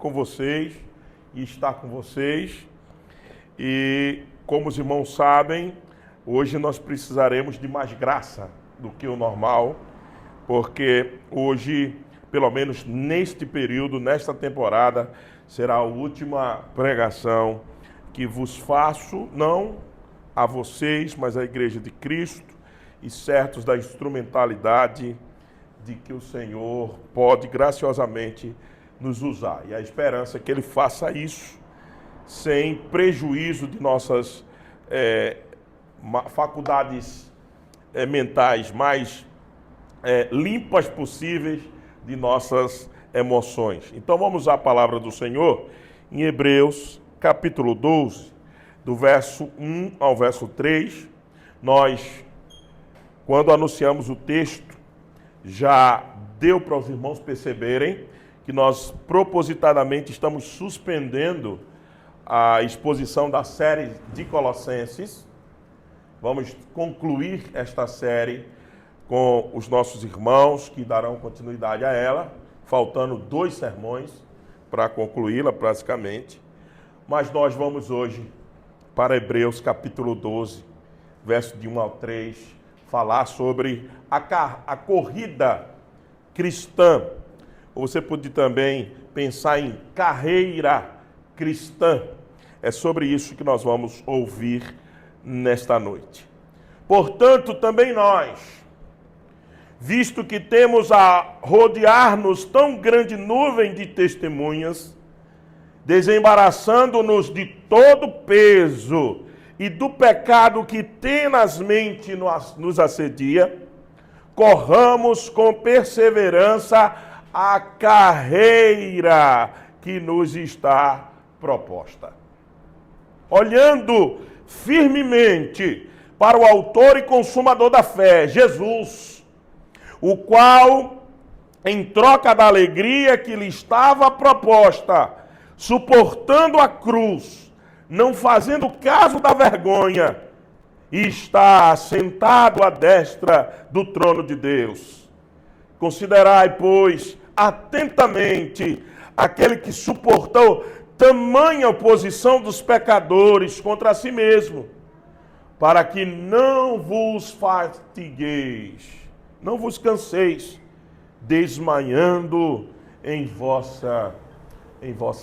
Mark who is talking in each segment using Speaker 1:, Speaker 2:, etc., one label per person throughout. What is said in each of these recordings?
Speaker 1: com vocês e estar com vocês. E como os irmãos sabem, hoje nós precisaremos de mais graça do que o normal, porque hoje, pelo menos neste período, nesta temporada, será a última pregação que vos faço, não a vocês, mas à Igreja de Cristo, e certos da instrumentalidade de que o Senhor pode graciosamente nos usar. E a esperança é que Ele faça isso sem prejuízo de nossas faculdades mentais mais limpas possíveis de nossas emoções. Então vamos à palavra do Senhor em Hebreus, capítulo 12, do verso 1 ao verso 3. Nós, quando anunciamos o texto, já deu para os irmãos perceberem que nós propositadamente estamos suspendendo a exposição da série de Colossenses. Vamos concluir esta série com os nossos irmãos que darão continuidade a ela, faltando 2 sermões para concluí-la praticamente. Mas nós vamos hoje para Hebreus capítulo 12, verso de 1 ao 3, falar sobre a corrida cristã. Ou você pode também pensar em carreira cristã. É sobre isso que nós vamos ouvir nesta noite. Portanto, também nós, visto que temos a rodear-nos tão grande nuvem de testemunhas, desembaraçando-nos de todo peso e do pecado que tenazmente nos assedia, corramos com perseverança a carreira que nos está proposta, olhando firmemente para o autor e consumador da fé, Jesus, o qual, em troca da alegria que lhe estava proposta, suportando a cruz, não fazendo caso da vergonha, está sentado à destra do trono de Deus. Considerai, pois, atentamente aquele que suportou tamanha oposição dos pecadores contra si mesmo, para que não vos fatigueis, não vos canseis, desmanhando em vossa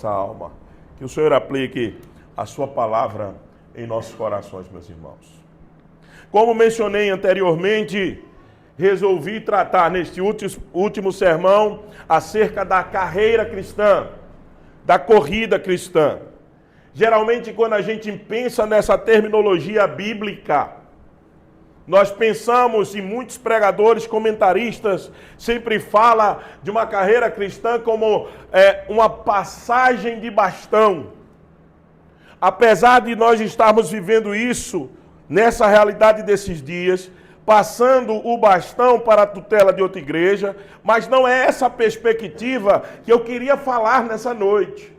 Speaker 1: alma. Que o Senhor aplique a sua palavra em nossos corações, meus irmãos. Como mencionei anteriormente, resolvi tratar neste último sermão acerca da carreira cristã, da corrida cristã. Geralmente, quando a gente pensa nessa terminologia bíblica, nós pensamos, e muitos pregadores, comentaristas, sempre falam de uma carreira cristã como uma passagem de bastão. Apesar de nós estarmos vivendo isso, nessa realidade desses dias, passando o bastão para a tutela de outra igreja, mas não é essa a perspectiva que eu queria falar nessa noite.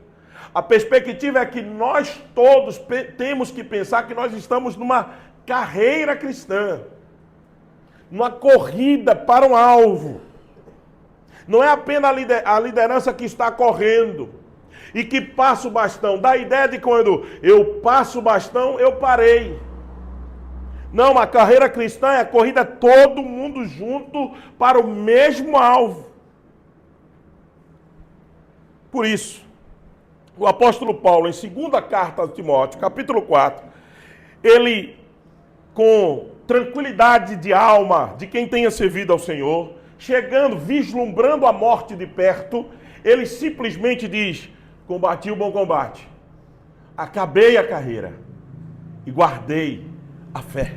Speaker 1: A perspectiva é que nós todos temos que pensar que nós estamos numa carreira cristã, numa corrida para um alvo. Não é apenas a liderança que está correndo e que passa o bastão. Dá a ideia de quando eu passo o bastão, eu parei. Não, a carreira cristã é a corrida todo mundo junto para o mesmo alvo. Por isso, o apóstolo Paulo, em 2ª carta a Timóteo, capítulo 4, ele, com tranquilidade de alma de quem tenha servido ao Senhor, chegando, vislumbrando a morte de perto, ele simplesmente diz: combati o bom combate, acabei a carreira e guardei a fé.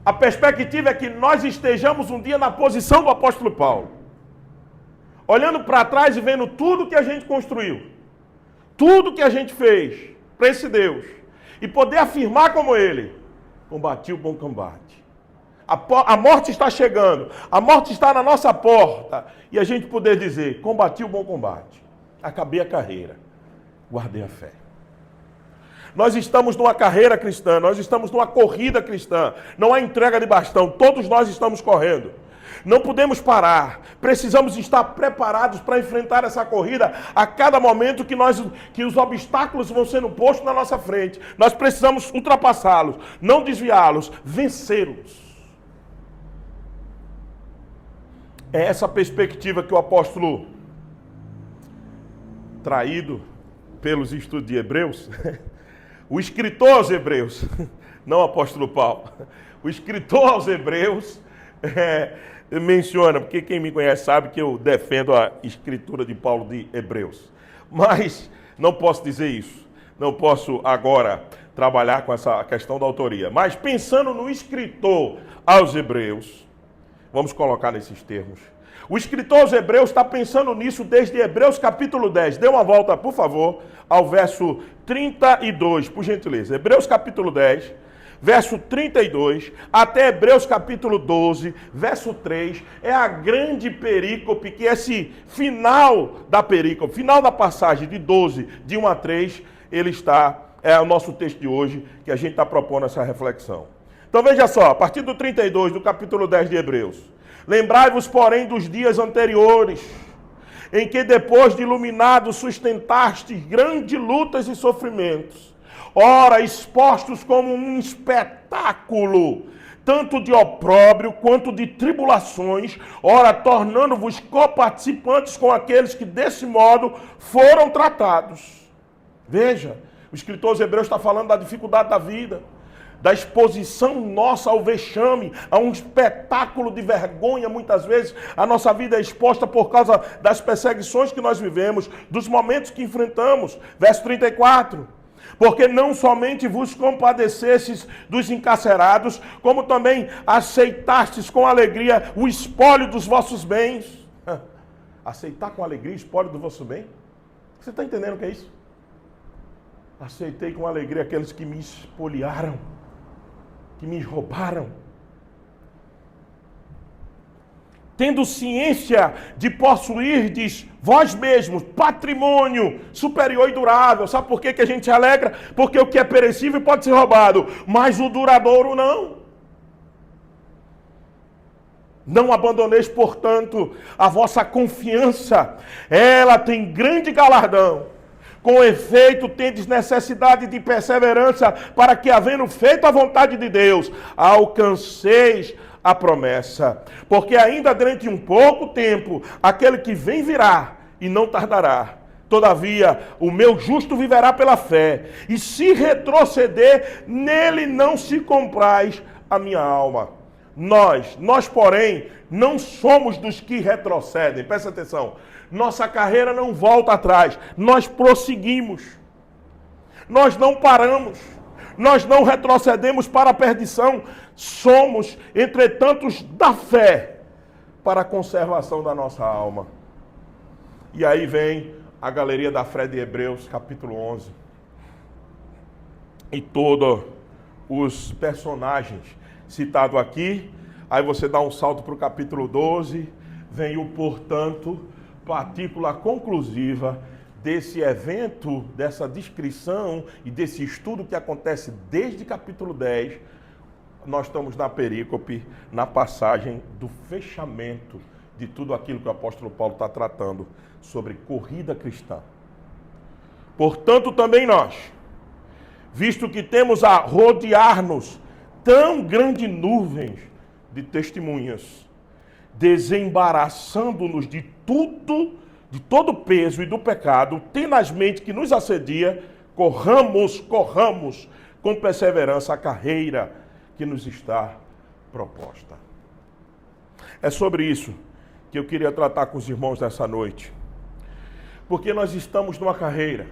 Speaker 1: A perspectiva é que nós estejamos um dia na posição do apóstolo Paulo, olhando para trás e vendo tudo que a gente construiu, tudo que a gente fez para esse Deus, e poder afirmar como ele: combati o bom combate. A morte está chegando, a morte está na nossa porta, e a gente poder dizer: combati o bom combate, acabei a carreira, guardei a fé. Nós estamos numa carreira cristã, nós estamos numa corrida cristã. Não há entrega de bastão, todos nós estamos correndo. Não podemos parar. Precisamos estar preparados para enfrentar essa corrida a cada momento que os obstáculos vão sendo postos na nossa frente. Nós precisamos ultrapassá-los, não desviá-los, vencê-los. É essa perspectiva que o apóstolo, traído pelos estudos de Hebreus, o escritor aos Hebreus, não o apóstolo Paulo, o escritor aos Hebreus menciona, porque quem me conhece sabe que eu defendo a escritura de Paulo de Hebreus. Mas não posso dizer isso, não posso agora trabalhar com essa questão da autoria. Mas pensando no escritor aos Hebreus, vamos colocar nesses termos. O escritor aos Hebreus está pensando nisso desde Hebreus capítulo 10. Dê uma volta, por favor, ao verso 32, por gentileza. Hebreus capítulo 10, verso 32, até Hebreus capítulo 12, verso 3. É a grande perícope, que esse final da perícope, final da passagem de 12, de 1 a 3, ele está, é o nosso texto de hoje, que a gente está propondo essa reflexão. Então veja só, a partir do 32, do capítulo 10 de Hebreus. Lembrai-vos, porém, dos dias anteriores, em que depois de iluminados sustentastes grandes lutas e sofrimentos, ora expostos como um espetáculo, tanto de opróbrio quanto de tribulações, ora tornando-vos coparticipantes com aqueles que desse modo foram tratados. Veja, o escritor aos Hebreus está falando da dificuldade da vida, da exposição nossa ao vexame, a um espetáculo de vergonha. Muitas vezes a nossa vida é exposta por causa das perseguições que nós vivemos, dos momentos que enfrentamos. Verso 34. Porque não somente vos compadecestes dos encarcerados, como também aceitastes com alegria o espólio dos vossos bens. Aceitar com alegria o espólio do vosso bem? Você está entendendo o que é isso? Aceitei com alegria aqueles que me espoliaram, que me roubaram. Tendo ciência de possuirdes vós mesmos patrimônio superior e durável. Sabe por que a gente se alegra? Porque o que é perecível pode ser roubado, mas o duradouro não. Não abandoneis, portanto, a vossa confiança. Ela tem grande galardão. Com efeito, tendes necessidade de perseverança, para que, havendo feito a vontade de Deus, alcanceis a promessa. Porque ainda durante um pouco tempo, aquele que vem virá e não tardará. Todavia, o meu justo viverá pela fé, e se retroceder, nele não se compraz a minha alma. Nós, porém, não somos dos que retrocedem. Presta atenção. Nossa carreira não volta atrás. Nós prosseguimos. Nós não paramos. Nós não retrocedemos para a perdição. Somos, entretanto, da fé para a conservação da nossa alma. E aí vem a galeria da fé de Hebreus, capítulo 11. E todos os personagens citados aqui. Aí você dá um salto para o capítulo 12. Vem o portanto, partícula conclusiva desse evento, dessa descrição e desse estudo que acontece desde capítulo 10. Nós estamos na perícope, na passagem do fechamento de tudo aquilo que o apóstolo Paulo está tratando sobre corrida cristã. Portanto, também nós, visto que temos a rodear-nos tão grande nuvens de testemunhas, desembaraçando-nos de tudo, de todo o peso e do pecado, tenazmente que nos assedia, corramos com perseverança a carreira que nos está proposta. É sobre isso que eu queria tratar com os irmãos nessa noite. Porque nós estamos numa carreira.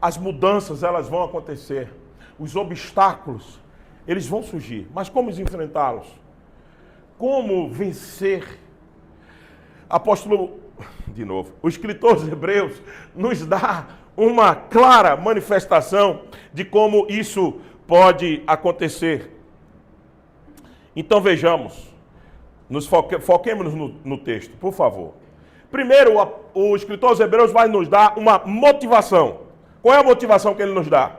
Speaker 1: As mudanças, elas vão acontecer. Os obstáculos, eles vão surgir. Mas como enfrentá-los? Como vencer? Apóstolo, de novo, o escritor dos Hebreus nos dá uma clara manifestação de como isso pode acontecer. Então vejamos, foquemos no texto, por favor. Primeiro, o escritor dos Hebreus vai nos dar uma motivação. Qual é a motivação que ele nos dá?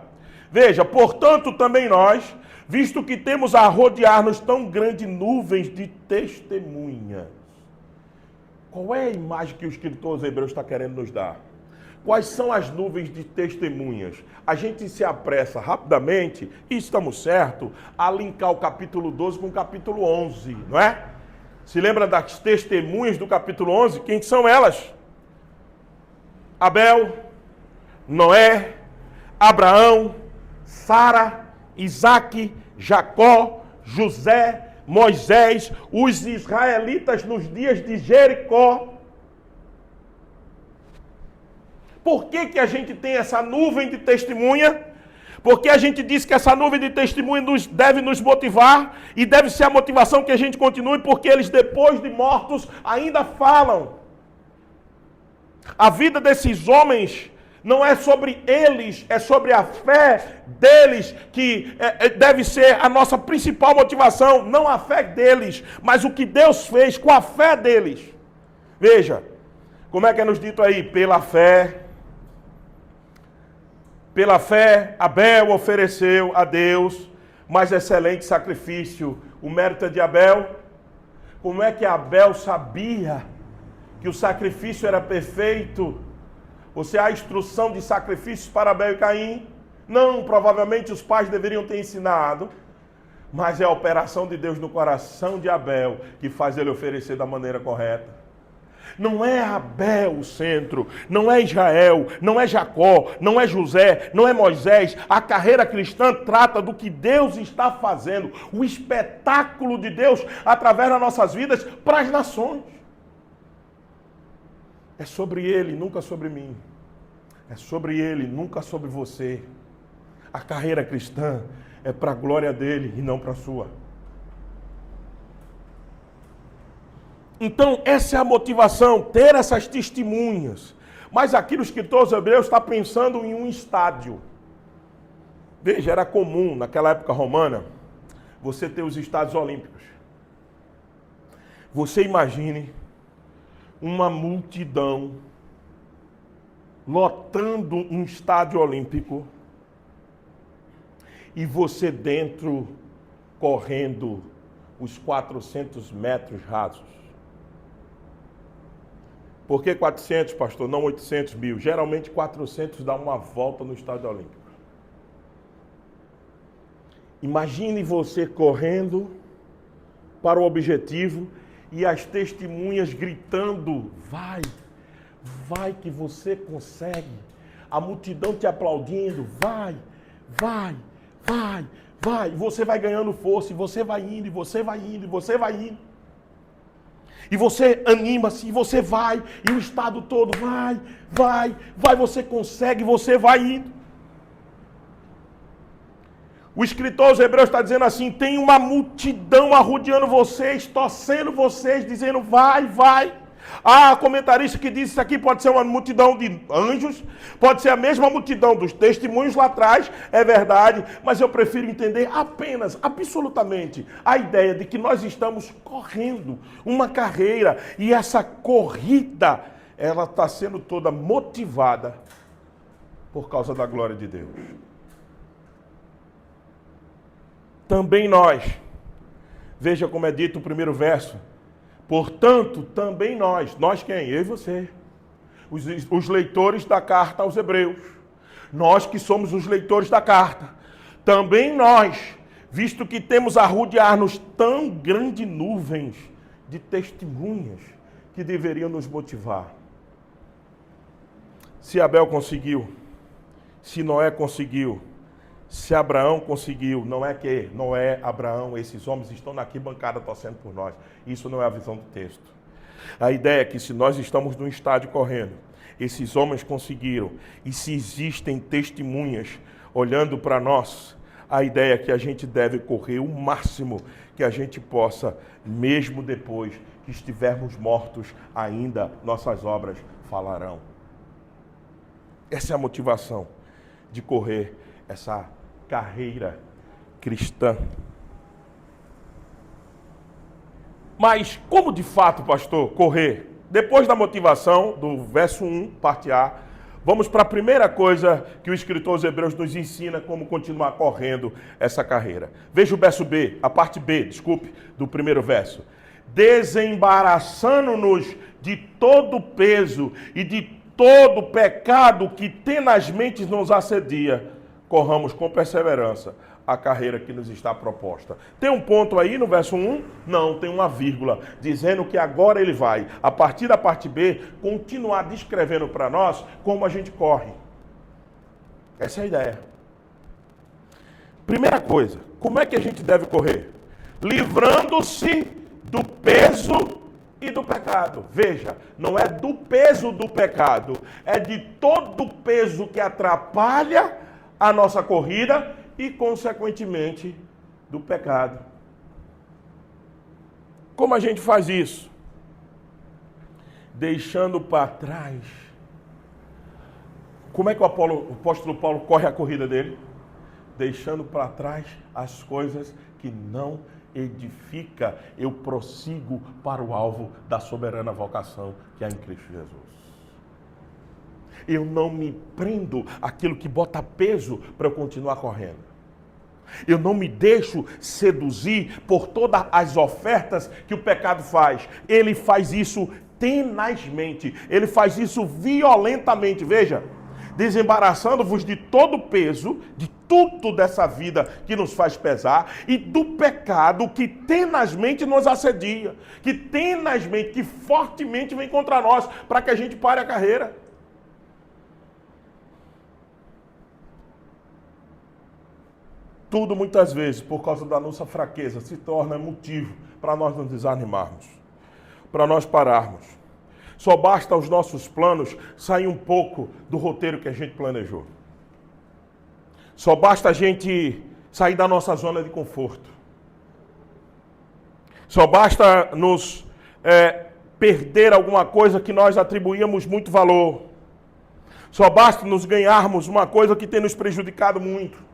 Speaker 1: Veja, portanto também nós, visto que temos a rodear-nos tão grandes nuvens de testemunhas. Qual é a imagem que o escritor aos Hebreus está querendo nos dar? Quais são as nuvens de testemunhas? A gente se apressa rapidamente, e estamos certos, a linkar o capítulo 12 com o capítulo 11, não é? Se lembra das testemunhas do capítulo 11? Quem são elas? Abel, Noé, Abraão, Sara, Isaque, Jacó, José, Moisés, os israelitas nos dias de Jericó. Por que a gente tem essa nuvem de testemunha? Porque a gente diz que essa nuvem de testemunha deve nos motivar e deve ser a motivação que a gente continue, porque eles, depois de mortos, ainda falam. A vida desses homens não é sobre eles, é sobre a fé deles, que deve ser a nossa principal motivação. Não a fé deles, mas o que Deus fez com a fé deles. Veja, como é que é nos dito aí? Pela fé, Abel ofereceu a Deus mais excelente sacrifício. O mérito é de Abel. Como é que Abel sabia que o sacrifício era perfeito? Você há instrução de sacrifícios para Abel e Caim? Não, provavelmente os pais deveriam ter ensinado. Mas é a operação de Deus no coração de Abel que faz ele oferecer da maneira correta. Não é Abel o centro, não é Israel, não é Jacó, não é José, não é Moisés. A carreira cristã trata do que Deus está fazendo, o espetáculo de Deus através das nossas vidas para as nações. É sobre ele, nunca sobre mim. É sobre ele, nunca sobre você. A carreira cristã é para a glória dele e não para a sua. Então, essa é a motivação, ter essas testemunhas. Mas aqui no escritor aos Hebreus está pensando em um estádio. Veja, era comum, naquela época romana, você ter os estádios olímpicos. Você imagine uma multidão lotando um estádio olímpico e você dentro correndo os 400 metros rasos. Por que 400, pastor? Não 800 mil. Geralmente 400 dá uma volta no estádio olímpico. Imagine você correndo para o objetivo e as testemunhas gritando, vai, vai que você consegue. A multidão te aplaudindo, vai, vai, vai, vai. E você vai ganhando força, e você vai indo, e você vai indo, e você vai indo. E você anima-se, e você vai, e o estado todo vai, vai, vai, você consegue, você vai indo. O escritor aos Hebreus está dizendo assim, tem uma multidão arrodeando vocês, torcendo vocês, dizendo vai, vai. Há comentarista que diz isso aqui pode ser uma multidão de anjos, pode ser a mesma multidão dos testemunhos lá atrás, é verdade, mas eu prefiro entender apenas, absolutamente, a ideia de que nós estamos correndo uma carreira e essa corrida, ela está sendo toda motivada por causa da glória de Deus. Também nós, veja como é dito o primeiro verso, portanto, também nós quem? Eu e você, os leitores da carta aos Hebreus, nós que somos os leitores da carta, também nós, visto que temos a rodear-nos tão grandes nuvens de testemunhas que deveriam nos motivar. Se Abel conseguiu, se Noé conseguiu, se Abraão conseguiu, não é que Noé, Abraão, esses homens estão na arquibancada torcendo por nós. Isso não é a visão do texto. A ideia é que se nós estamos num estádio correndo, esses homens conseguiram, e se existem testemunhas olhando para nós, a ideia é que a gente deve correr o máximo que a gente possa, mesmo depois que estivermos mortos, ainda nossas obras falarão. Essa é a motivação de correr essa carreira cristã. Mas como de fato, pastor, correr? Depois da motivação do verso 1, parte A, Vamos para a primeira coisa que o escritor aos Hebreus nos ensina como continuar correndo essa carreira. Veja o verso B, a parte B, desculpe, do primeiro verso. Desembaraçando-nos de todo o peso e de todo o pecado que tenazmente nos assedia, corramos com perseverança a carreira que nos está proposta. Tem um ponto aí no verso 1? Não, tem uma vírgula, dizendo que agora ele vai, a partir da parte B, continuar descrevendo para nós como a gente corre. Essa é a ideia. Primeira coisa, como é que a gente deve correr? Livrando-se do peso e do pecado. Veja, não é do peso do pecado, é de todo o peso que atrapalha a nossa corrida e, consequentemente, do pecado. Como a gente faz isso? Deixando para trás. Como é que o apóstolo Paulo corre a corrida dele? Deixando para trás as coisas que não edifica, eu prossigo para o alvo da soberana vocação que há em Cristo Jesus. Eu não me prendo àquilo que bota peso para eu continuar correndo. Eu não me deixo seduzir por todas as ofertas que o pecado faz. Ele faz isso tenazmente, ele faz isso violentamente. Veja, desembaraçando-vos de todo o peso, de tudo dessa vida que nos faz pesar e do pecado que tenazmente nos assedia, que tenazmente, que fortemente vem contra nós, para que a gente pare a carreira. Tudo, muitas vezes, por causa da nossa fraqueza, se torna motivo para nós nos desanimarmos, para nós pararmos. Só basta os nossos planos sair um pouco do roteiro que a gente planejou. Só basta a gente sair da nossa zona de conforto. Só basta nos perder alguma coisa que nós atribuíamos muito valor. Só basta nos ganharmos uma coisa que tem nos prejudicado muito.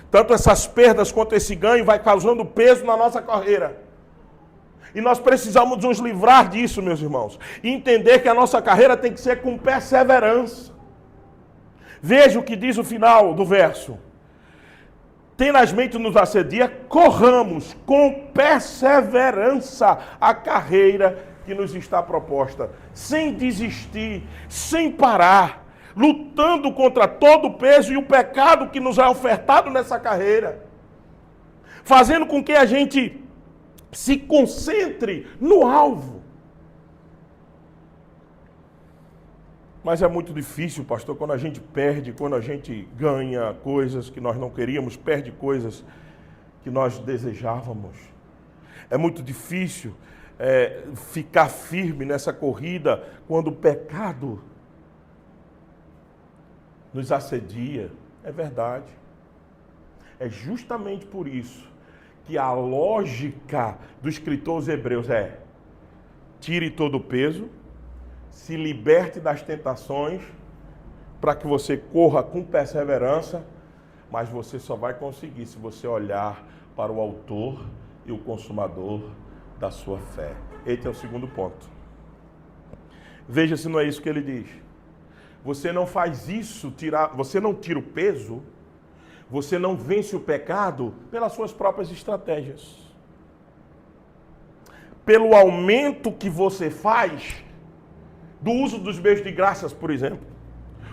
Speaker 1: Tanto essas perdas quanto esse ganho vai causando peso na nossa carreira. E nós precisamos nos livrar disso, meus irmãos. E entender que a nossa carreira tem que ser com perseverança. Veja o que diz o final do verso. Tenazmente nos assedia, corramos com perseverança a carreira que nos está proposta. Sem desistir, sem parar. Lutando contra todo o peso e o pecado que nos é ofertado nessa carreira. Fazendo com que a gente se concentre no alvo. Mas é muito difícil, pastor, quando a gente perde, quando a gente ganha coisas que nós não queríamos, perde coisas que nós desejávamos. É muito difícil ficar firme nessa corrida quando o pecado nos assedia. É verdade. É justamente por isso que a lógica do escritor aos Hebreus é: tire todo o peso, se liberte das tentações, para que você corra com perseverança, mas você só vai conseguir se você olhar para o autor e o consumador da sua fé. Esse é o segundo ponto. Veja se não é isso que ele diz. Você não faz isso, você não tira o peso, você não vence o pecado pelas suas próprias estratégias. Pelo aumento que você faz do uso dos meios de graças, por exemplo.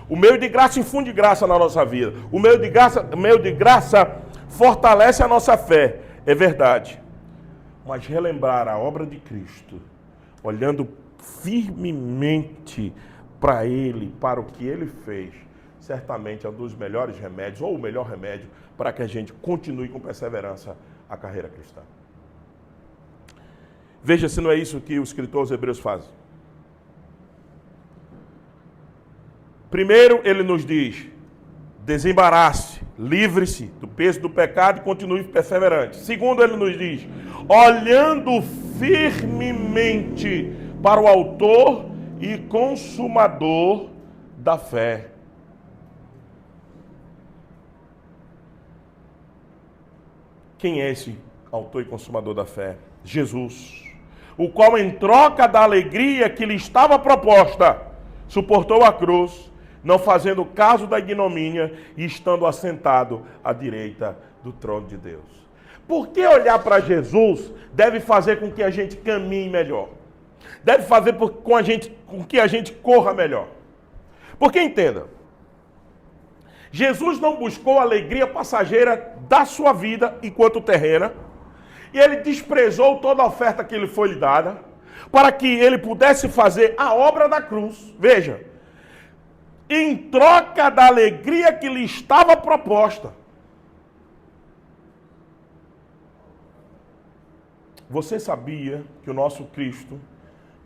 Speaker 1: O meio de graça infunde graça na nossa vida. O meio de graça fortalece a nossa fé. É verdade. Mas relembrar a obra de Cristo, olhando firmemente para Ele, para o que Ele fez, certamente é um dos melhores remédios, ou o melhor remédio, para que a gente continue com perseverança a carreira cristã. Veja se não é isso que o escritor aos Hebreus faz. Primeiro, ele nos diz: desembarace, livre-se do peso do pecado e continue perseverante. Segundo, ele nos diz: olhando firmemente para o autor e consumador da fé. Quem é esse autor e consumador da fé? Jesus, o qual, em troca da alegria que lhe estava proposta, suportou a cruz, não fazendo caso da ignomínia e estando assentado à direita do trono de Deus. Por que olhar para Jesus deve fazer com que a gente caminhe melhor? Deve fazer com que a gente corra melhor. Porque entenda, Jesus não buscou a alegria passageira da sua vida enquanto terrena, e ele desprezou toda a oferta que lhe foi lhe dada, para que ele pudesse fazer a obra da cruz. Veja, em troca da alegria que lhe estava proposta. Você sabia que o nosso Cristo,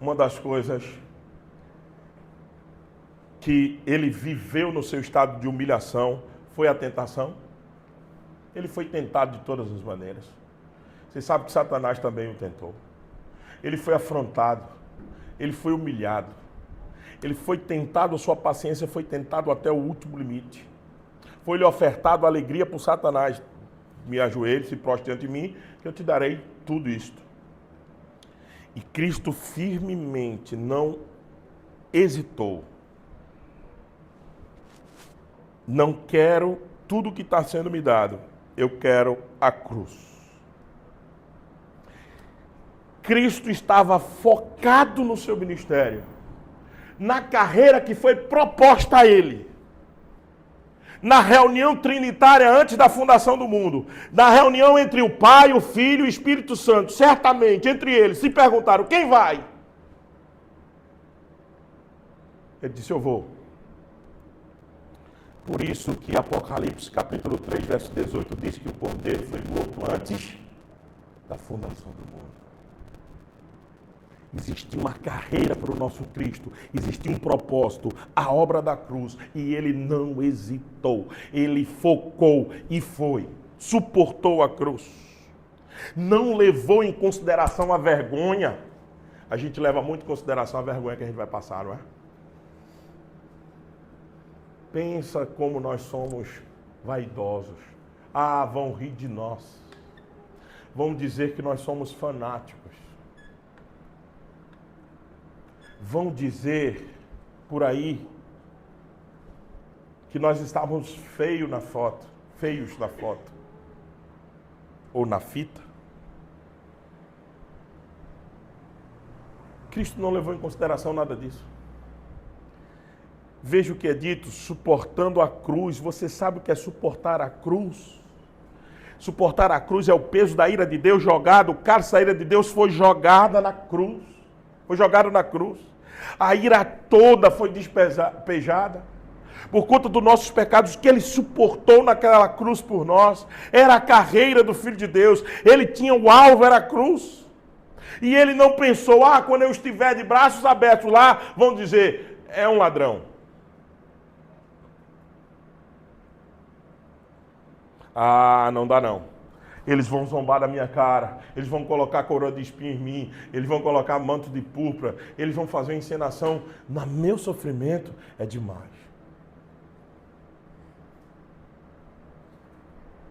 Speaker 1: uma das coisas que ele viveu no seu estado de humilhação foi a tentação? Ele foi tentado de todas as maneiras. Você sabe que Satanás também o tentou. Ele foi afrontado, ele foi humilhado, ele foi tentado, a sua paciência foi tentado até o último limite. Foi-lhe ofertado alegria por Satanás. Me ajoelhe, se prostre ante mim, que eu te darei tudo isto. E Cristo firmemente não hesitou. Não quero tudo que está sendo me dado, eu quero a cruz. Cristo estava focado no seu ministério, na carreira que foi proposta a ele. Na reunião trinitária antes da fundação do mundo, na reunião entre o Pai, o Filho e o Espírito Santo, certamente entre eles se perguntaram: quem vai? Ele disse: eu vou. Por isso que Apocalipse capítulo 3, verso 18 diz que o cordeiro foi morto antes da fundação do mundo. Existia uma carreira para o nosso Cristo, existia um propósito, a obra da cruz, e ele não hesitou, ele focou e foi, suportou a cruz, não levou em consideração a vergonha. A gente leva muito em consideração a vergonha que a gente vai passar, não é? Pensa como nós somos vaidosos. Ah, vão rir de nós, vão dizer que nós somos fanáticos. Vão dizer por aí que nós estávamos feios na foto, ou na fita. Cristo não levou em consideração nada disso. Veja o que é dito, suportando a cruz. Você sabe o que é suportar a cruz? Suportar a cruz é o peso da ira de Deus jogado, o cálice da ira de Deus foi jogada na cruz. Foi jogado na cruz. A ira toda foi despejada por conta dos nossos pecados que ele suportou naquela cruz por nós. Era a carreira do Filho de Deus. Ele tinha o alvo, era a cruz. E ele não pensou: quando eu estiver de braços abertos lá, vão dizer, é um ladrão. Não dá não. Eles vão zombar da minha cara, eles vão colocar coroa de espinho em mim, eles vão colocar manto de púrpura, eles vão fazer uma encenação. No meu sofrimento é demais.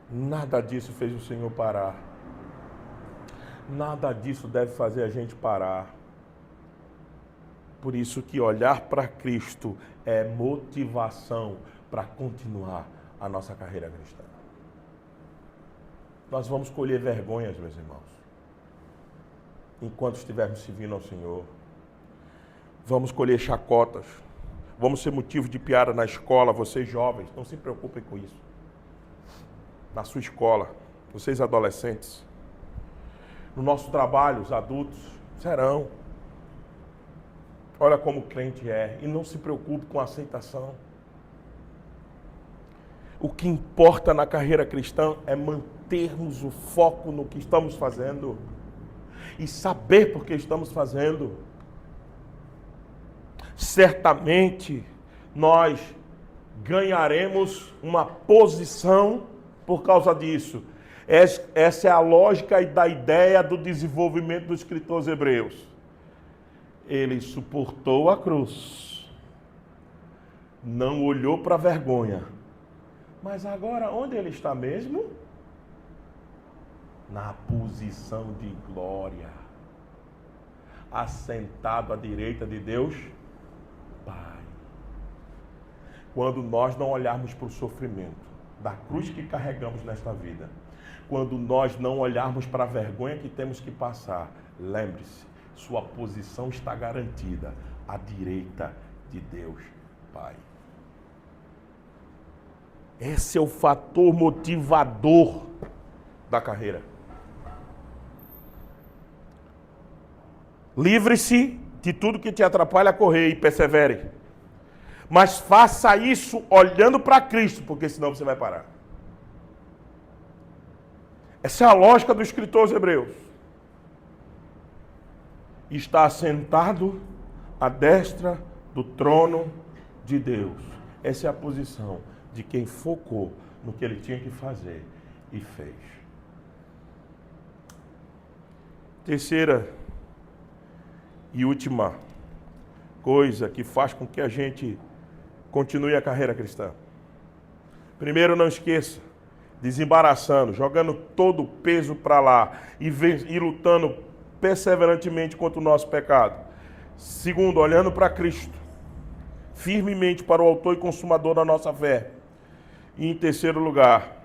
Speaker 1: Nada disso fez o Senhor parar. Nada disso deve fazer a gente parar. Por isso que olhar para Cristo é motivação para continuar a nossa carreira cristã. Nós vamos colher vergonhas, meus irmãos, enquanto estivermos servindo ao Senhor. Vamos colher chacotas, vamos ser motivo de piada na escola. Vocês jovens, não se preocupem com isso. Na sua escola, vocês adolescentes, no nosso trabalho, os adultos serão. Olha como o crente é, e não se preocupe com a aceitação. O que importa na carreira cristã é mantermos o foco no que estamos fazendo e saber por que estamos fazendo. Certamente nós ganharemos uma posição por causa disso. Essa é a lógica da ideia do desenvolvimento dos escritores hebreus. Ele suportou a cruz, não olhou para a vergonha. Mas agora, onde ele está mesmo? Na posição de glória, assentado à direita de Deus Pai. quando nós não olharmos para o sofrimento da cruz que carregamos nesta vida, quando nós não olharmos para a vergonha que temos que passar, lembre-se, sua posição está garantida à direita de Deus Pai. Esse é o fator motivador da carreira. Livre-se de tudo que te atrapalha a correr e persevere. Mas faça isso olhando para Cristo, porque senão você vai parar. Essa é a lógica do escritor aos Hebreus. Está sentado à destra do trono de Deus. Essa é a posição de quem focou no que ele tinha que fazer e fez. Terceira e última coisa que faz com que a gente continue a carreira cristã. Primeiro, não esqueça, desembaraçando, jogando todo o peso para lá e lutando perseverantemente contra o nosso pecado. Segundo, olhando para Cristo, firmemente para o autor e consumador da nossa fé. E em terceiro lugar,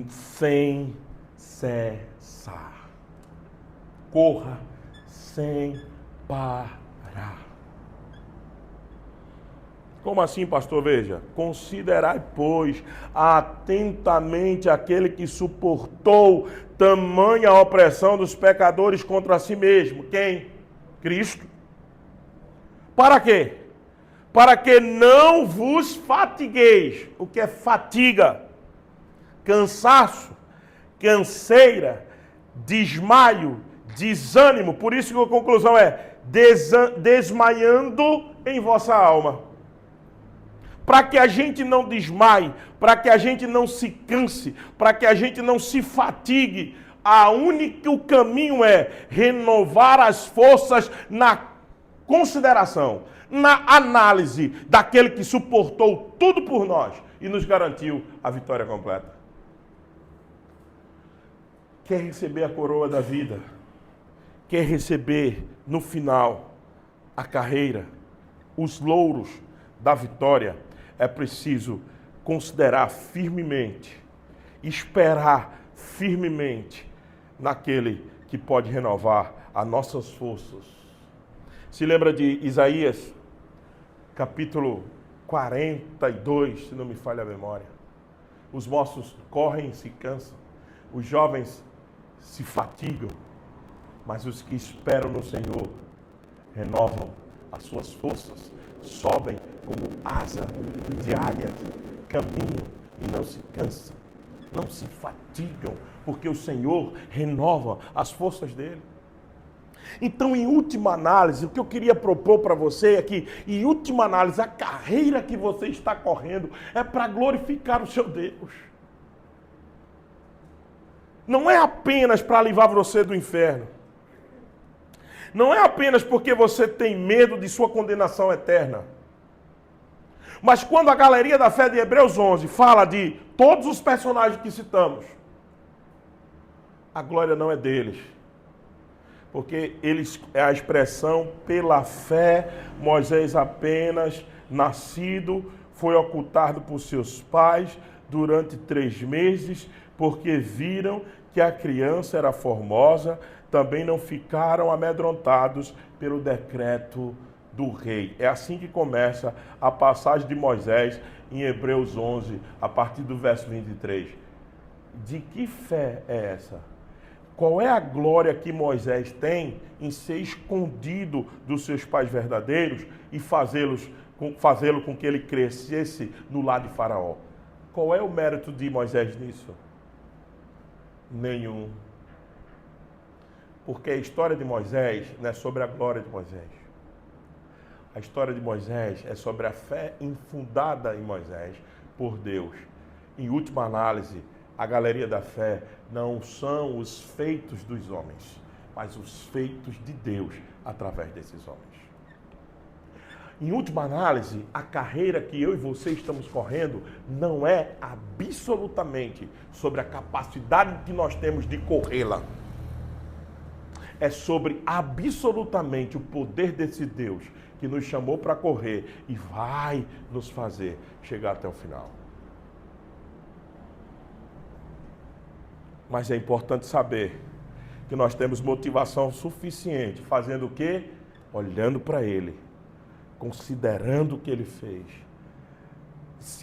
Speaker 1: sem cessar. Corra sem parar. Como assim, pastor? Veja, considerai, pois, atentamente aquele que suportou tamanha opressão dos pecadores contra si mesmo. Quem? Cristo. Para quê? Para que não vos fatigueis. O que é fatiga? Cansaço, canseira, desmaio, desânimo. Por isso que a conclusão é desmaiando em vossa alma. Para que a gente não desmaie, para que a gente não se canse, para que a gente não se fatigue, o caminho é renovar as forças na consideração, na análise daquele que suportou tudo por nós e nos garantiu a vitória completa. Quer receber a coroa da vida? Quer receber no final a carreira, os louros da vitória? É preciso considerar firmemente, esperar firmemente naquele que pode renovar as nossas forças. Se lembra de Isaías, capítulo 42, se não me falha a memória. Os moços correm e se cansam, os jovens se fatigam, mas os que esperam no Senhor renovam as suas forças, sobem como asa de águia, caminham e não se cansam, não se fatigam, porque o Senhor renova as forças dele. Então, em última análise, o que eu queria propor para você é que, em última análise, a carreira que você está correndo é para glorificar o seu Deus. Não é apenas para livrar você do inferno. Não é apenas porque você tem medo de sua condenação eterna. Mas quando a galeria da fé de Hebreus 11 fala de todos os personagens que citamos, a glória não é deles. Porque eles é a expressão pela fé, Moisés apenas nascido, foi ocultado por seus pais durante 3 meses, porque viram que a criança era formosa, também não ficaram amedrontados pelo decreto do rei. É assim que começa a passagem de Moisés em Hebreus 11, a partir do verso 23. De que fé é essa? Qual é a glória que Moisés tem em ser escondido dos seus pais verdadeiros e fazê-lo com que ele crescesse no lar de Faraó? Qual é o mérito de Moisés nisso? Nenhum. Porque a história de Moisés não é sobre a glória de Moisés. A história de Moisés é sobre a fé infundada em Moisés por Deus. Em última análise, a galeria da fé não são os feitos dos homens, mas os feitos de Deus através desses homens. Em última análise, a carreira que eu e você estamos correndo não é absolutamente sobre a capacidade que nós temos de corrê-la. É sobre absolutamente o poder desse Deus que nos chamou para correr e vai nos fazer chegar até o final. Mas é importante saber que nós temos motivação suficiente, fazendo o quê? Olhando para Ele, considerando o que Ele fez.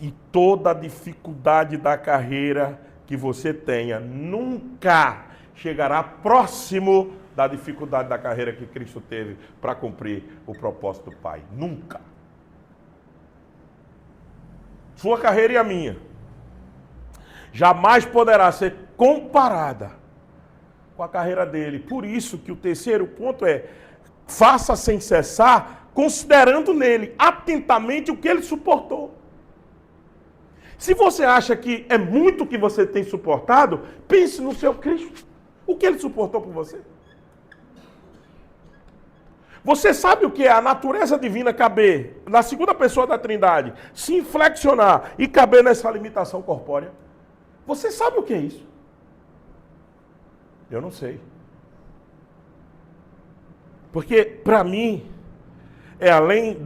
Speaker 1: E toda a dificuldade da carreira que você tenha nunca chegará próximo da dificuldade da carreira que Cristo teve para cumprir o propósito do Pai. Nunca. Sua carreira e a minha jamais poderá ser comparada com a carreira dele. Por isso que o terceiro ponto é: faça sem cessar, considerando nele atentamente o que ele suportou. Se você acha que é muito o que você tem suportado, pense no seu Cristo. O que ele suportou por você? Você sabe o que é a natureza divina caber na segunda pessoa da Trindade, se inflexionar e caber nessa limitação corpórea? Você sabe o que é isso? Eu não sei. Porque, para mim, é além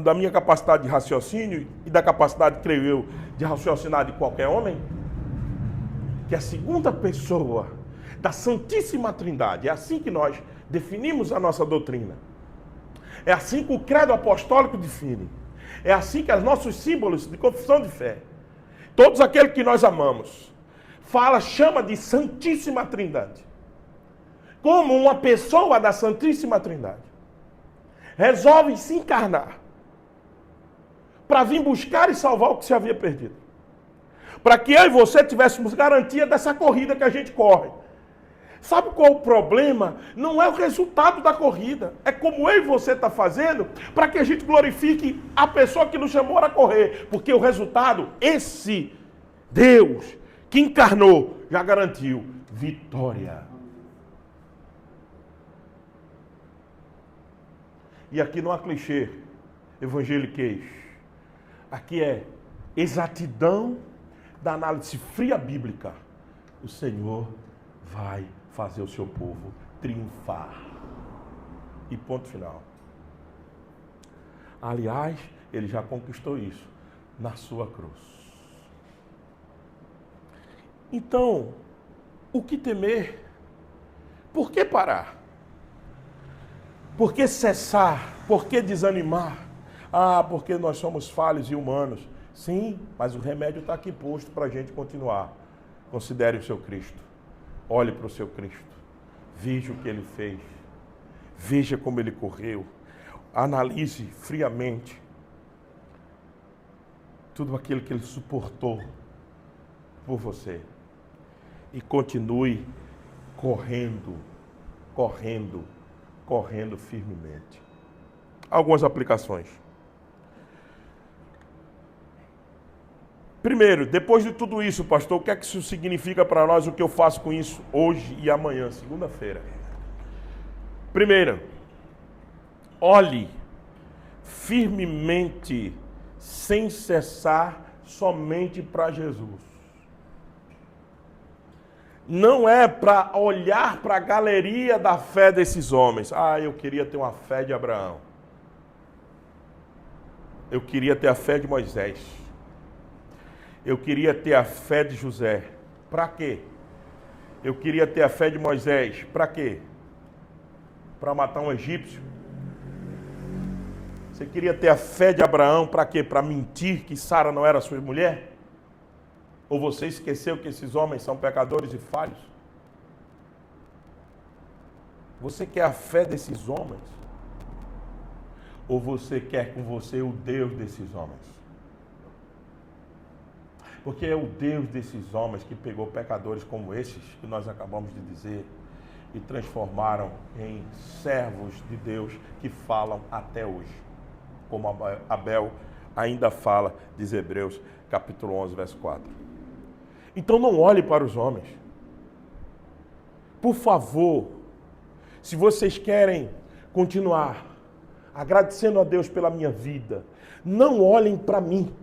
Speaker 1: da minha capacidade de raciocínio e da capacidade, creio eu, de raciocinar de qualquer homem, que a segunda pessoa da Santíssima Trindade, é assim que nós definimos a nossa doutrina. É assim que o credo apostólico define. É assim que os nossos símbolos de confissão de fé, todos aqueles que nós amamos, chama de Santíssima Trindade. Como uma pessoa da Santíssima Trindade resolve se encarnar para vir buscar e salvar o que se havia perdido. Para que eu e você tivéssemos garantia dessa corrida que a gente corre. Sabe qual é o problema? Não é o resultado da corrida. É como eu e você está fazendo para que a gente glorifique a pessoa que nos chamou a correr. Porque o resultado, esse Deus que encarnou, já garantiu vitória. E aqui não há clichê evangeliquez. Aqui é exatidão da análise fria bíblica. O Senhor vai fazer o seu povo triunfar. E ponto final. Aliás, ele já conquistou isso na sua cruz. Então, o que temer? Por que parar? Por que cessar? Por que desanimar? Ah, porque nós somos falhos e humanos. Sim, mas o remédio está aqui posto para a gente continuar. Considere o seu Cristo. Olhe para o seu Cristo. Veja o que ele fez. Veja como ele correu. Analise friamente tudo aquilo que ele suportou por você. E continue correndo firmemente. Algumas aplicações. Primeiro, depois de tudo isso, pastor, o que é que isso significa para nós, o que eu faço com isso hoje e amanhã, segunda-feira? Primeiro, olhe firmemente, sem cessar, somente para Jesus. Não é para olhar para a galeria da fé desses homens. Ah, eu queria ter uma fé de Abraão. Eu queria ter a fé de Moisés. Eu queria ter a fé de José. Para quê? Eu queria ter a fé de Moisés. Para quê? Para matar um egípcio. Você queria ter a fé de Abraão. Para quê? Para mentir que Sara não era sua mulher? Ou você esqueceu que esses homens são pecadores e falhos? Você quer a fé desses homens? Ou você quer com você o Deus desses homens? Porque é o Deus desses homens que pegou pecadores como esses, que nós acabamos de dizer, e transformaram em servos de Deus que falam até hoje. Como Abel ainda fala, diz Hebreus, capítulo 11, verso 4. Então não olhe para os homens. Por favor, se vocês querem continuar agradecendo a Deus pela minha vida, não olhem para mim.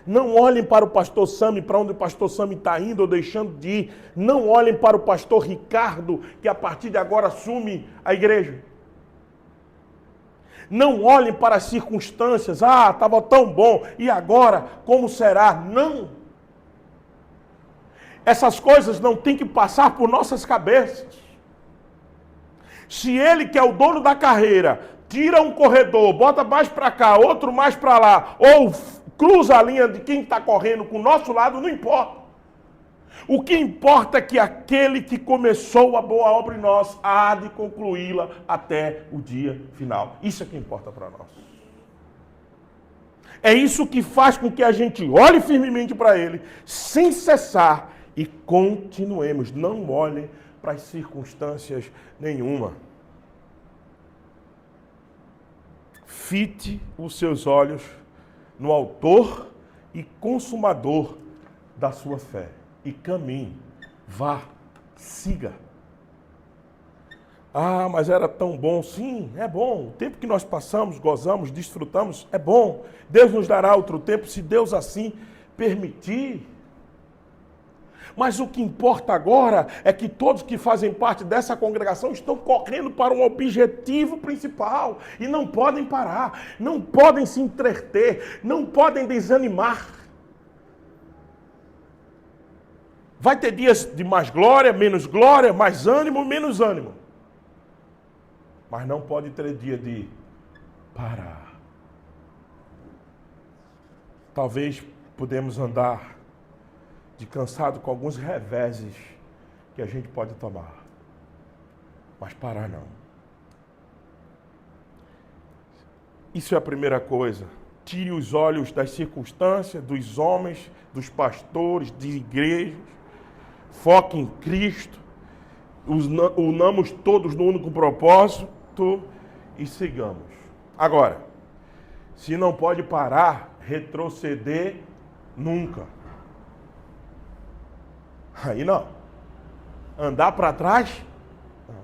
Speaker 1: Não olhem para o pastor Sami, para onde o pastor Sami está indo ou deixando de ir. Não olhem para o pastor Ricardo, que a partir de agora assume a igreja. Não olhem para as circunstâncias. Ah, estava tão bom. E agora, como será? Não. Essas coisas não têm que passar por nossas cabeças. Se ele, que é o dono da carreira, tira um corredor, bota mais para cá, outro mais para lá, ou cruza a linha de quem está correndo com o nosso lado, não importa. O que importa é que aquele que começou a boa obra em nós há de concluí-la até o dia final. Isso é que importa para nós. É isso que faz com que a gente olhe firmemente para ele, sem cessar, e continuemos. Não olhem para as circunstâncias nenhuma. Fite os seus olhos no autor e consumador da sua fé. E caminhe, vá, siga. Ah, mas era tão bom. Sim, é bom. O tempo que nós passamos, gozamos, desfrutamos, é bom. Deus nos dará outro tempo, se Deus assim permitir. Mas o que importa agora é que todos que fazem parte dessa congregação estão correndo para um objetivo principal e não podem parar, não podem se entreter, não podem desanimar. Vai ter dias de mais glória, mais ânimo, menos ânimo. Mas não pode ter dia de parar. Talvez podemos andar de cansado com alguns reveses que a gente pode tomar. Mas parar não. Isso é a primeira coisa. Tire os olhos das circunstâncias, dos homens, dos pastores, de igrejas. Foque em Cristo. Unamos todos no único propósito e sigamos. Agora, se não pode parar, retroceder nunca. Aí não. Andar para trás? Não.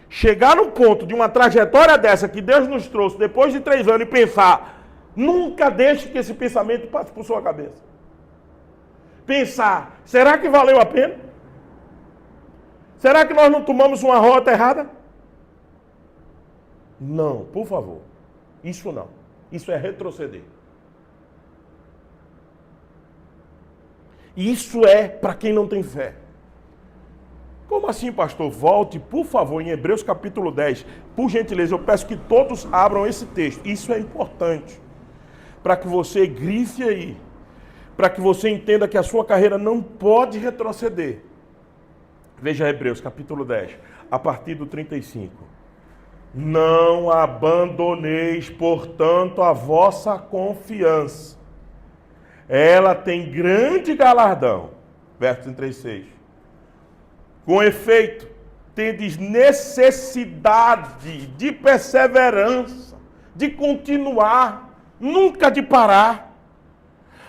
Speaker 1: Chegar no ponto de uma trajetória dessa que Deus nos trouxe depois de 3 anos e pensar, nunca deixe que esse pensamento passe por sua cabeça. Pensar, será que valeu a pena? Será que nós não tomamos uma rota errada? Não, por favor. Isso não. Isso é retroceder. Isso é para quem não tem fé. Como assim, pastor? Volte, por favor, em Hebreus capítulo 10. Por gentileza, eu peço que todos abram esse texto. Isso é importante. Para que você grife aí. Para que você entenda que a sua carreira não pode retroceder. Veja Hebreus capítulo 10, a partir do 35. Não abandoneis, portanto, a vossa confiança. Ela tem grande galardão. Verso 36. Com efeito, tendes necessidade de perseverança, de continuar, nunca de parar,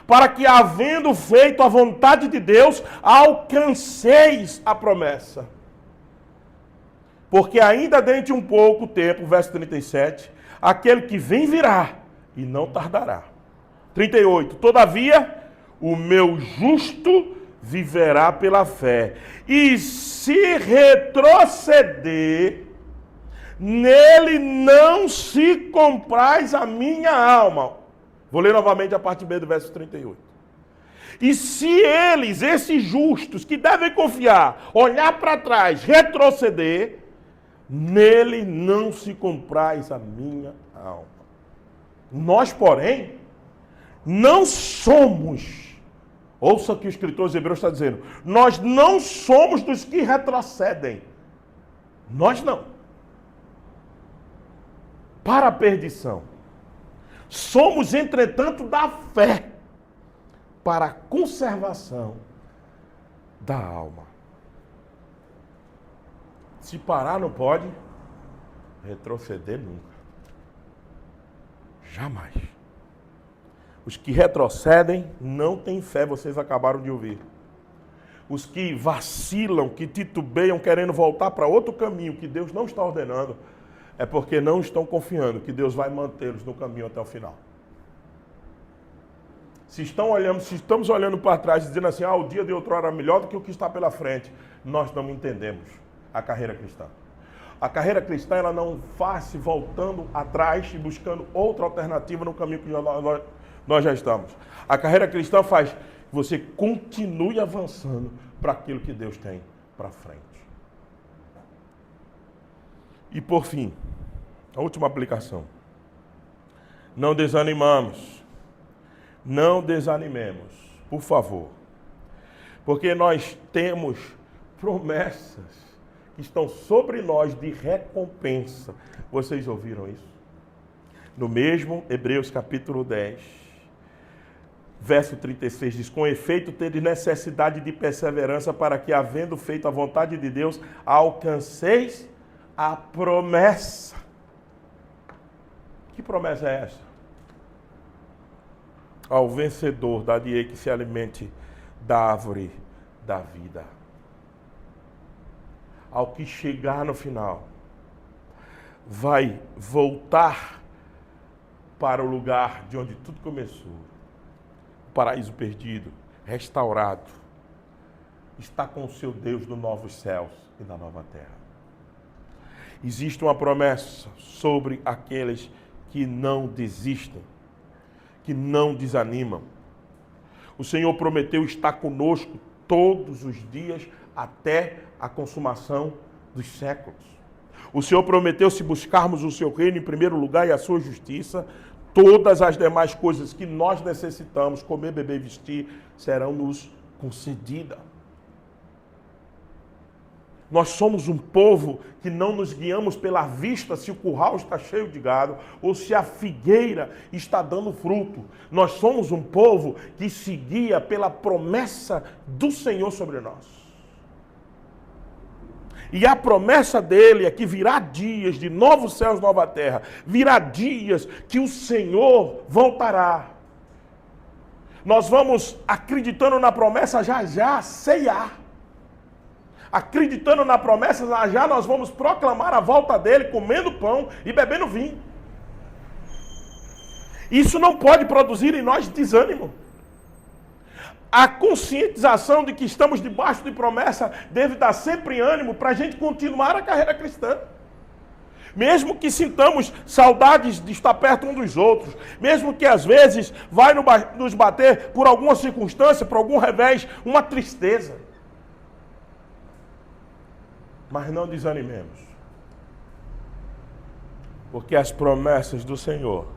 Speaker 1: para que, havendo feito a vontade de Deus, alcanceis a promessa. Porque ainda dentro de um pouco tempo, verso 37, aquele que vem virá e não tardará. 38, todavia, o meu justo viverá pela fé. E se retroceder, nele não se compraz a minha alma. Vou ler novamente a parte B do verso 38. E se eles, esses justos, que devem confiar, olhar para trás, retroceder, nele não se compraz a minha alma. Nós, porém, não somos, ouça o que o escritor dos Hebreus está dizendo, nós não somos dos que retrocedem. Nós não. Para a perdição. Somos, entretanto, da fé para a conservação da alma. Se parar não pode, retroceder nunca. Jamais. Os que retrocedem não têm fé, vocês acabaram de ouvir. Os que vacilam, que titubeiam, querendo voltar para outro caminho que Deus não está ordenando, é porque não estão confiando que Deus vai mantê-los no caminho até o final. Se estamos olhando para trás dizendo assim, o dia de outrora era melhor do que o que está pela frente, nós não entendemos a carreira cristã. A carreira cristã, ela não faz se voltando atrás e buscando outra alternativa no caminho que nós já estamos. A carreira cristã faz que você continue avançando para aquilo que Deus tem para frente. E por fim, a última aplicação. Não desanimamos. Não desanimemos, por favor. Porque nós temos promessas que estão sobre nós de recompensa. Vocês ouviram isso? No mesmo Hebreus capítulo 10, verso 36, diz: com efeito, tendes necessidade de perseverança para que, havendo feito a vontade de Deus, alcanceis a promessa. Que promessa é essa? Ao vencedor, dar-lhe-ei que se alimente da árvore da vida. Ao que chegar no final, vai voltar para o lugar de onde tudo começou. O paraíso perdido, restaurado. Está com o seu Deus nos novos céus e na nova terra. Existe uma promessa sobre aqueles que não desistem, que não desanimam. O Senhor prometeu estar conosco todos os dias até a consumação dos séculos. O Senhor prometeu, se buscarmos o seu reino em primeiro lugar e a sua justiça, todas as demais coisas que nós necessitamos, comer, beber e vestir, serão nos concedidas. Nós somos um povo que não nos guiamos pela vista se o curral está cheio de gado ou se a figueira está dando fruto. Nós somos um povo que se guia pela promessa do Senhor sobre nós. E a promessa dele é que virá dias de novos céus, nova terra. Virá dias que o Senhor voltará. Nós vamos, acreditando na promessa, já ceiar. Acreditando na promessa, já nós vamos proclamar a volta dele, comendo pão e bebendo vinho. Isso não pode produzir em nós desânimo. A conscientização de que estamos debaixo de promessa deve dar sempre ânimo para a gente continuar a carreira cristã. Mesmo que sintamos saudades de estar perto um dos outros, mesmo que às vezes vai nos bater por alguma circunstância, por algum revés, uma tristeza. Mas não desanimemos. Porque as promessas do Senhor,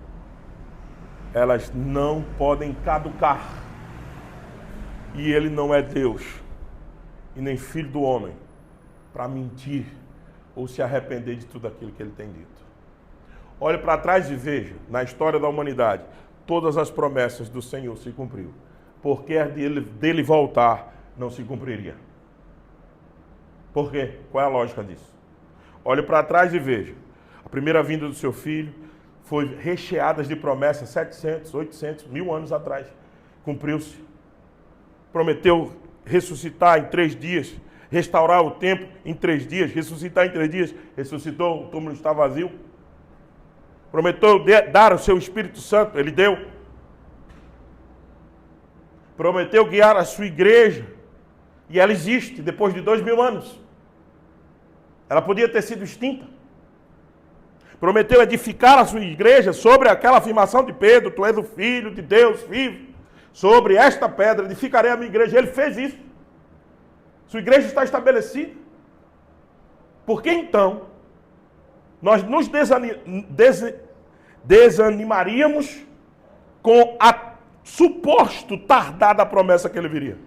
Speaker 1: elas não podem caducar. E Ele não é Deus, e nem filho do homem, para mentir ou se arrepender de tudo aquilo que Ele tem dito. Olhe para trás e veja, na história da humanidade, todas as promessas do Senhor se cumpriu. Porque dele voltar não se cumpriria. Por quê? Qual é a lógica disso? Olhe para trás e veja. A primeira vinda do seu filho foi recheada de promessas 700, 800, 1000 anos atrás. Cumpriu-se. Prometeu ressuscitar em 3 dias, restaurar o templo em 3 dias, ressuscitar em 3 dias, ressuscitou, o túmulo está vazio. Prometeu dar o seu Espírito Santo, Ele deu. Prometeu guiar a sua igreja, e ela existe depois de 2000 anos. Ela podia ter sido extinta. Prometeu edificar a sua igreja sobre aquela afirmação de Pedro: tu és o Filho de Deus vivo. Sobre esta pedra edificarei a minha igreja. Ele fez isso. Sua igreja está estabelecida. Por que então nós nos desanimaríamos com a suposto tardar da promessa que ele viria?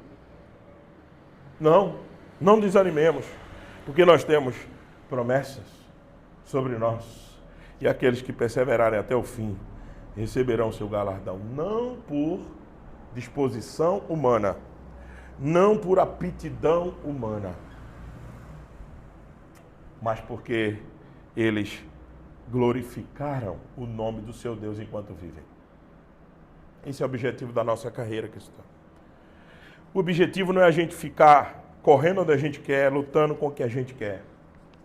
Speaker 1: Não desanimemos, porque nós temos promessas sobre nós. E aqueles que perseverarem até o fim receberão seu galardão, não por disposição humana, não por aptidão humana, mas porque eles glorificaram o nome do seu Deus enquanto vivem. Esse é o objetivo da nossa carreira cristã. O objetivo não é a gente ficar correndo onde a gente quer, lutando com o que a gente quer.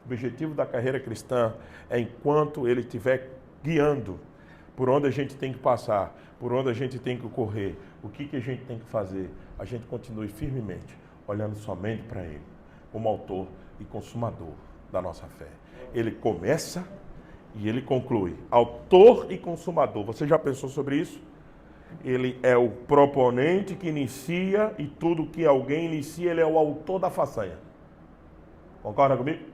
Speaker 1: O objetivo da carreira cristã é, enquanto Ele estiver guiando por onde a gente tem que passar, por onde a gente tem que correr, o que a gente tem que fazer, a gente continue firmemente olhando somente para Ele, como autor e consumador da nossa fé. Ele começa e ele conclui. Autor e consumador. Você já pensou sobre isso? Ele é o proponente que inicia e tudo que alguém inicia, ele é o autor da façanha. Concorda comigo?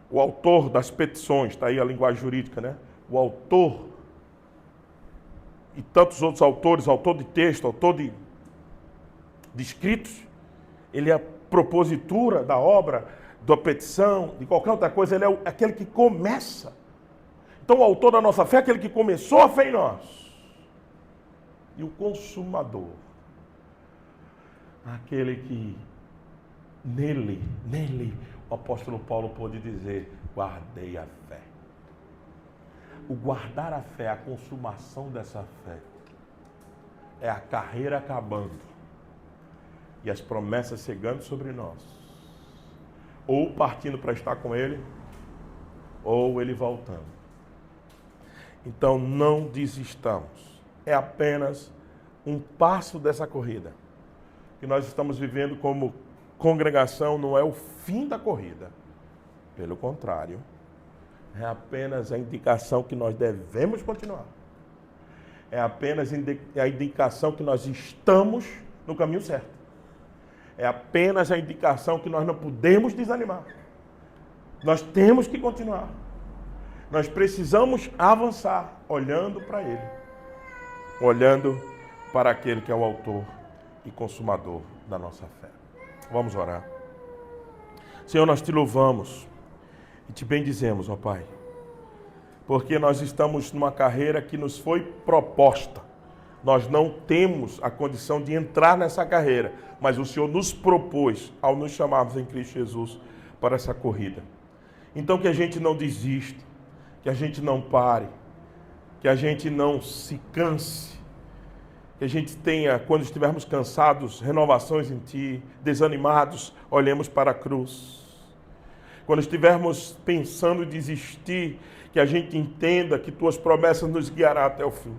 Speaker 1: O autor das petições, está aí a linguagem jurídica, né? O autor e tantos outros autores, autor de texto, autor de escritos, ele é a propositura da obra, da petição, de qualquer outra coisa, ele é aquele que começa. Então o autor da nossa fé é aquele que começou a fé em nós. E o consumador, aquele que nele, o apóstolo Paulo pôde dizer, guardei a fé. O guardar a fé, a consumação dessa fé, é a carreira acabando e as promessas chegando sobre nós. Ou partindo para estar com ele, ou ele voltando. Então não desistamos. É apenas um passo dessa corrida. O que nós estamos vivendo como congregação não é o fim da corrida. Pelo contrário, é apenas a indicação que nós devemos continuar. É apenas a indicação que nós estamos no caminho certo. É apenas a indicação que nós não podemos desanimar. Nós temos que continuar. Nós precisamos avançar, olhando para Ele. Olhando para aquele que é o autor e consumador da nossa fé. Vamos orar. Senhor, nós te louvamos e te bendizemos, ó Pai, porque nós estamos numa carreira que nos foi proposta. Nós não temos a condição de entrar nessa carreira, mas o Senhor nos propôs ao nos chamarmos em Cristo Jesus para essa corrida. Então que a gente não desista, que a gente não pare, que a gente não se canse, que a gente tenha, quando estivermos cansados, renovações em Ti, desanimados, olhemos para a cruz. Quando estivermos pensando em desistir, que a gente entenda que Tuas promessas nos guiarão até o fim.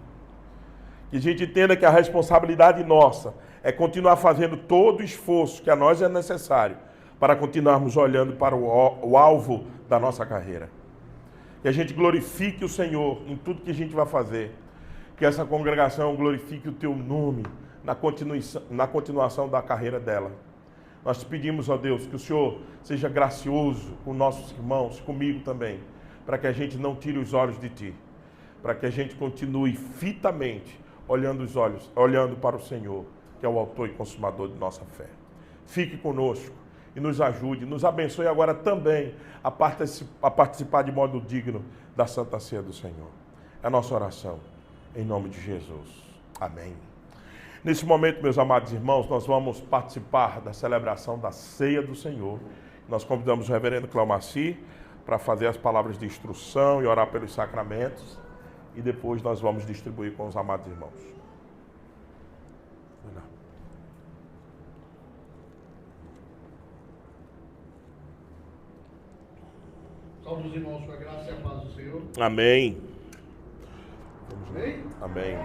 Speaker 1: Que a gente entenda que a responsabilidade nossa é continuar fazendo todo o esforço que a nós é necessário para continuarmos olhando para o alvo da nossa carreira. Que a gente glorifique o Senhor em tudo que a gente vai fazer. Que essa congregação glorifique o Teu nome na continuação da carreira dela. Nós te pedimos, ó Deus, que o Senhor seja gracioso com nossos irmãos, comigo também, para que a gente não tire os olhos de Ti, para que a gente continue fitamente olhando para o Senhor, que é o autor e consumador de nossa fé. Fique conosco e nos ajude, nos abençoe agora também a participar de modo digno da Santa Ceia do Senhor. É a nossa oração, em nome de Jesus. Amém. Nesse momento, meus amados irmãos, nós vamos participar da celebração da Ceia do Senhor. Nós convidamos o reverendo Cleomaci para fazer as palavras de instrução e orar pelos sacramentos. E depois nós vamos distribuir com os amados irmãos.
Speaker 2: Saúde os irmãos com a graça e a paz do Senhor.
Speaker 1: Amém.
Speaker 2: Amém?
Speaker 1: Amém.